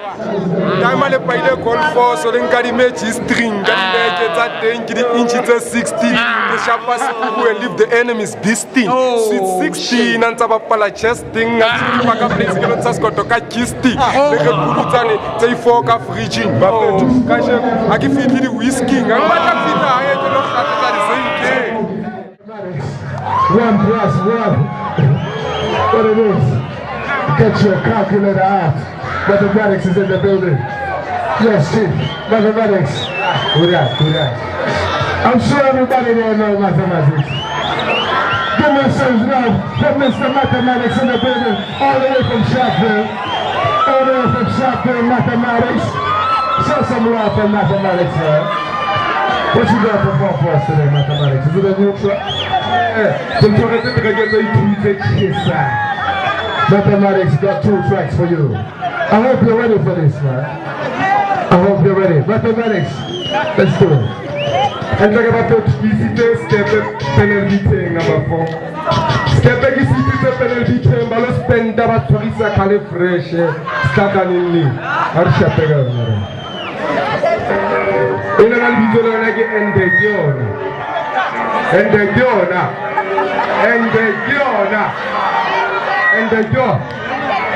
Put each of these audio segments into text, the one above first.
Time le paile call for so then carry match string and get that thing the inches 60 the sharpest who will leave the enemies this thing sweet 16 and tabapala chest thing and baka place ke ntsa skoto ka kisti le ke burutsane tse ifoka fridge bafethu kashe akifiti di whiskey ngabata fita haye ke lo khatsa di senge 1+1 what it is get your calculator out. Mathematics is in the building. Yes, Chief. Mathematics. Good that. I'm sure everybody there knows mathematics. Give me some love for Mr. Mathematics in the building. All the way from Shopville. Mathematics. Show some love for mathematics, man. What you got to perform for us today, mathematics? Is it a new track? Yeah. Mathematics got 2 tracks for you. I hope you're ready for this, man. I hope you're ready. Mathematics, let's do it. And talk about the step penalty number 4. Step penalty balo spend about Teresa Kale fresh stakanini. Arsha pega. Ina video na ke endegona.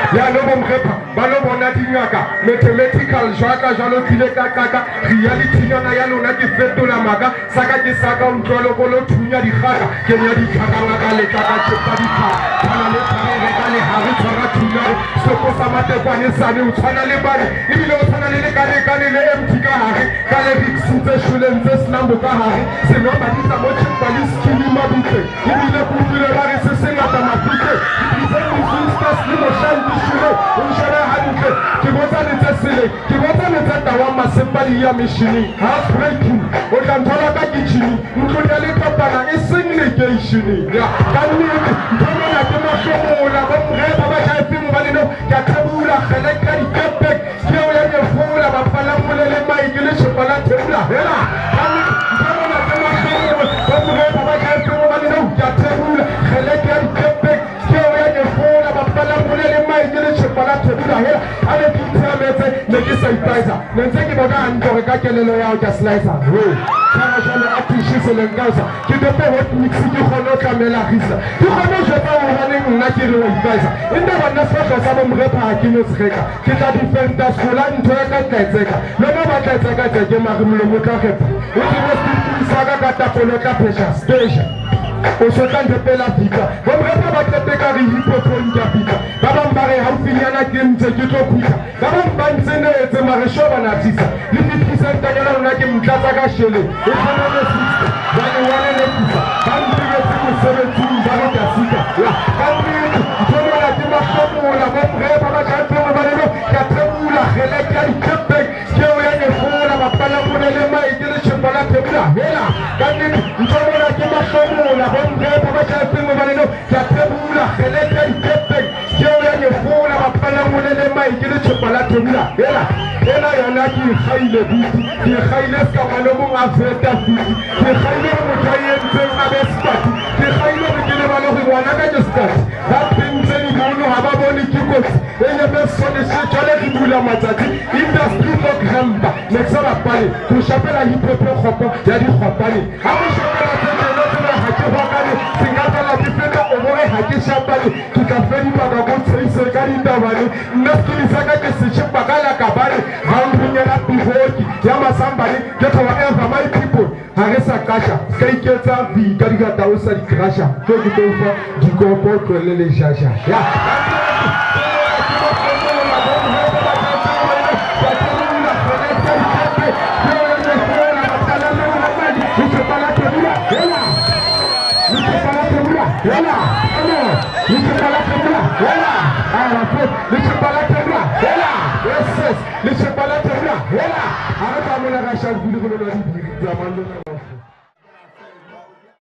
Ya no bon repa, balo bona dingaka, mathematical jwaka jalo kile kaka, reality na ya lona ke fetola maga, saka ke saka utlolo bolo thunya di kgaka, ke nya di kgaka ngaka le kaka tsepa di kha, kana le tsare ka le ha re tsara thunya, soko sa mate kwane sane o tshwana le bane, ebile o tshwana le kane le empty ka hare, ka le bitsutse shulentse slambo ka hare, se no ba ditsa mo tshipali skini mabutse, ebile kupile ba re se se ngata maputse, ebile o tsitsa slimo shandi shule, o shara hantle, ke botsa le tsele, ke botsa le tsata wa masepali ya machine, house breaking, o tla nthola ka kitchen, ntlo ya le papana e seng negation, ya ka nnete, nthola ya ke mashomola, ba mreba ba ka epimo ba leno, ke tabula khele ka dikepek, ke o ya ke fola ba pala molele mai ke le chokola tebula, hela, ka nnete, nthola ya ke mashomola, ba mreba ba ka epimo ba leno, ke tabula khele ka dikepek, ke o ya ke fola ba pala molele mai ke le chokola tebula, hela, ale kitsametse ne ke sanitizer, ne ntse ke boka antore ka kelelo ya o ka slicer, Kana jalo atishise le ngausa, ke depe hot mix ke khono tlamela risa, ke khono jeta o bane nna ke re wa ikaisa, inda bana sefo sa bo mrepa ha ke no tsheka, ke tla defenda skola ntho ya ka tlaetseka, lona ba tlaetseka ke marimlo motla gepa, o ke mo saka ka tapolo ka pressure station. O soka ndepela fika, bo mrepa ba tleteka re hipopon ka fika, ba bambare haufinyana ke ntse ke tlo phika, ba bambantse ne etse mare sho bana tsisa, le 50% tanyana rona ke mtlatsa ka shele, e khona le sista, ba le wana le tsisa, ba mpigetse mo 17 ba ka sika, la ka nnete, nthola la ke mashomola, bo mrepa ba tlatsa ba leno, ka trebula khele ka dikepek, ke o ya ne fola ba pala monele mai ke le chepala tebula, hela, ka nnete, nthola la ke mashomola, bo mrepa ba tlatsa ba leno, ka trebula khele ka dikepek, ke o ya ne fola ba pala monele mai ke le chepala tebula, hela, hela yona ke khaile buti, ke khaile ska mano mo afeta buti, ke khaile mo tayentse abestati, ke khaile mo ke le balo go bona ka justati, ba pintse ni mono ha ba bone ke kotsi, ene be sone se tshale ke bula matsatsi, industry mo gramba, ne tsala pale, go shapela hip hop khopo ya di khopane, ha go shapela tsena no tsena ha ke hokane, singata la difeka o bore ha ke shapale, ke ka fedi ba go tseise ka ditabane, nna ke disaka ke se chipa kala kabane, ha mpunyela pihoki ya masambane, ke whatever my people, ha re sa kasha, ka iketsa vi ka digata o sa di crasha, ke ke tofa di kopo tlole le jaja, ya Voilà,